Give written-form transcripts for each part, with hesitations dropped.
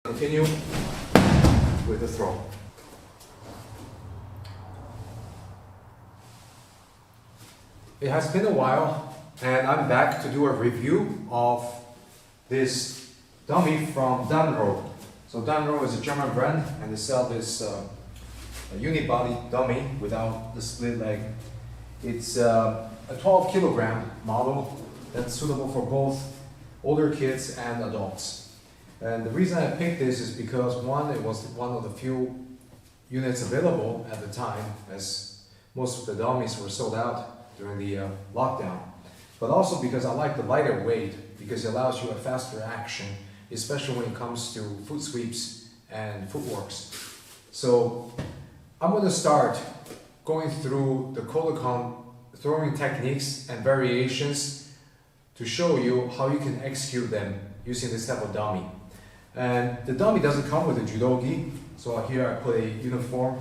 Continue with the throw. It has been a while and I'm back to do a review of this dummy from Danro. So Danro is a German brand and they sell this unibody dummy without the split leg. It's a 12 kilogram model that's suitable for both older kids and adults. And the reason I picked this is because one, it was one of the few units available at the time, as most of the dummies were sold out during the lockdown. But also because I like the lighter weight, because it allows you a faster action, especially when it comes to foot sweeps and footworks. So I'm going to start going through the Kodokan throwing techniques and variations to show you how you can execute them using this type of dummy. And the dummy doesn't come with a judo gi, so here I put a uniform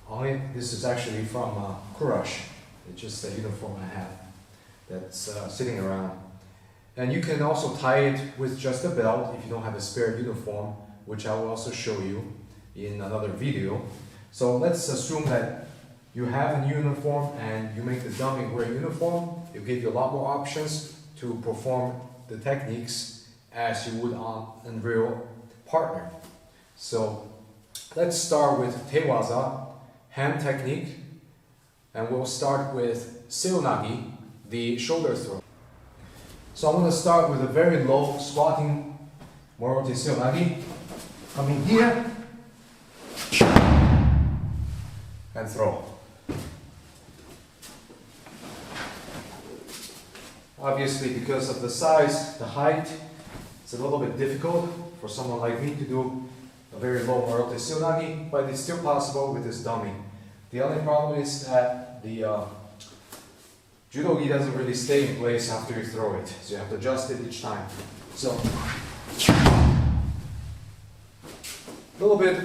on it. This is actually from Kurash. It's just a uniform I have that's sitting around. And you can also tie it with just a belt if you don't have a spare uniform, which I will also show you in another video. So let's assume that you have a uniform and you make the dummy wear a uniform. It'll give you a lot more options to perform the techniques as you would on a real partner. So let's start with Te-waza, hand technique, and we'll start with seio nage, the shoulder throw. So I'm going to start with a very low squatting morote seio nage, coming here and throw. Obviously, because of the size, the height, it's a little bit difficult for someone like me to do a very low morote seio nage, but it's still possible with this dummy. The only problem is that the judo gi doesn't really stay in place after you throw it, so you have to adjust it each time. So, a little bit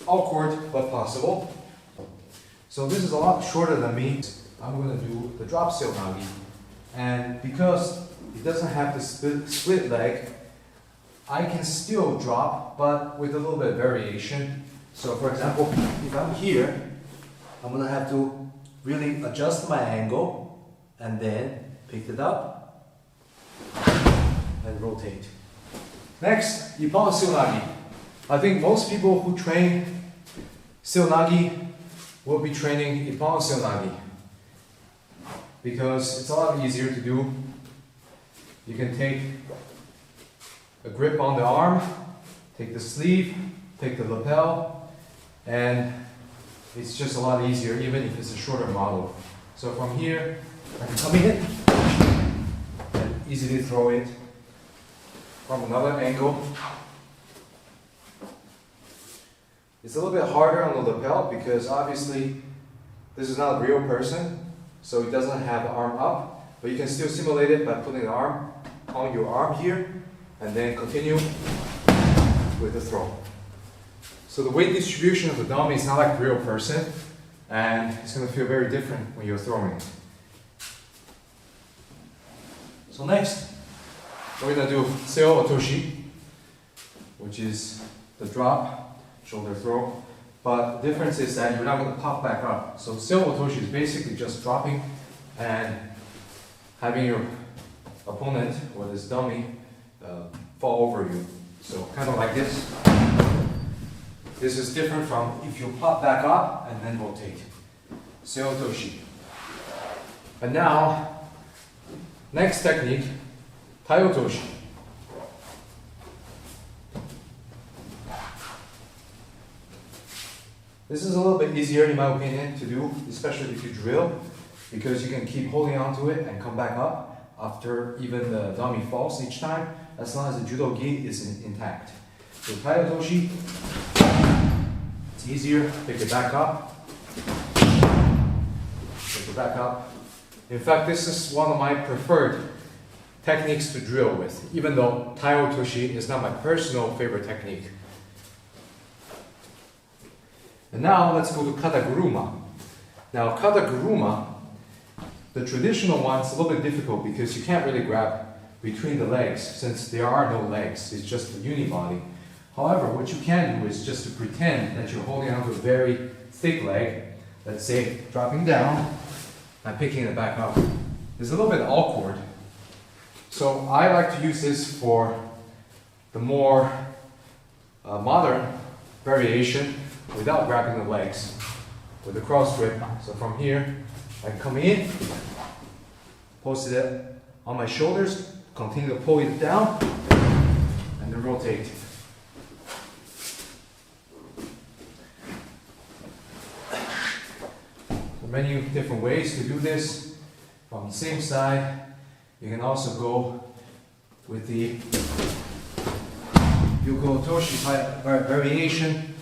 awkward, but possible. So this is a lot shorter than me. I'm going to do the drop seio nage. And because it doesn't have the split leg, I can still drop, but with a little bit of variation. So for example, if I'm here, I'm going to have to really adjust my angle and then pick it up and rotate. Next, ippon seio nage. I think most people who train seio nage will be training ippon seio nage because it's a lot easier to do. You can take a grip on the arm, take the sleeve, take the lapel, and it's just a lot easier even if it's a shorter model. So from here, I can come in and easily throw it from another angle. It's a little bit harder on the lapel because obviously this is not a real person, so it doesn't have the arm up, but you can still simulate it by putting the arm on your arm here and then continue with the throw. So the weight distribution of the dummy is not like a real person, and it's going to feel very different when you're throwing it. So next, we're going to do seio otoshi, which is the drop, shoulder throw. But the difference is that you're not going to pop back up. So seio otoshi is basically just dropping and having your opponent or this dummy fall over you. So kind of like this. This is different from if you pop back up and then rotate. Seio otoshi. And now, next technique, tachi-waza. This is a little bit easier in my opinion to do, especially if you drill, because you can keep holding on to it and come back up after even the dummy falls each time, as long as the judo gi is intact. So tachi-waza, it's easier, pick it back up, pick it back up. In fact, this is one of my preferred techniques to drill with, even though tachi-waza is not my personal favorite technique. And now let's go to kata guruma. Now kata guruma, the traditional one, is a little bit difficult because you can't really grab between the legs since there are no legs, it's just the unibody. However, what you can do is just to pretend that you're holding onto a very thick leg, let's say dropping down and picking it back up. It's a little bit awkward. So I like to use this for the more modern variation without grabbing the legs with the cross grip. So from here, I come in, post it on my shoulders, continue to pull it down, and then rotate. There are many different ways to do this. From the same side, you can also go with the otoshi type variation.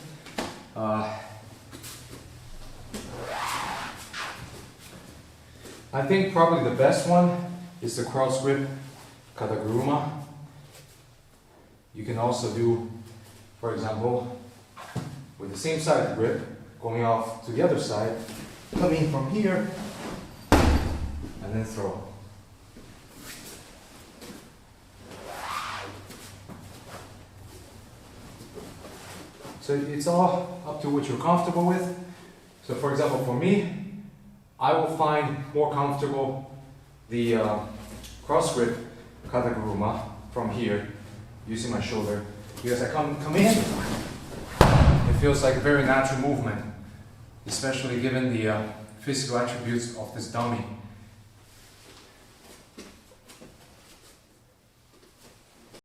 I think probably the best one is the cross grip kata guruma. You can also do, for example, with the same side of the grip, going off to the other side, coming from here, and then throw. So it's all up to what you're comfortable with. So for example, for me, I will find more comfortable the cross grip kata guruma from here, using my shoulder, because I come in, it feels like a very natural movement, especially given the physical attributes of this dummy.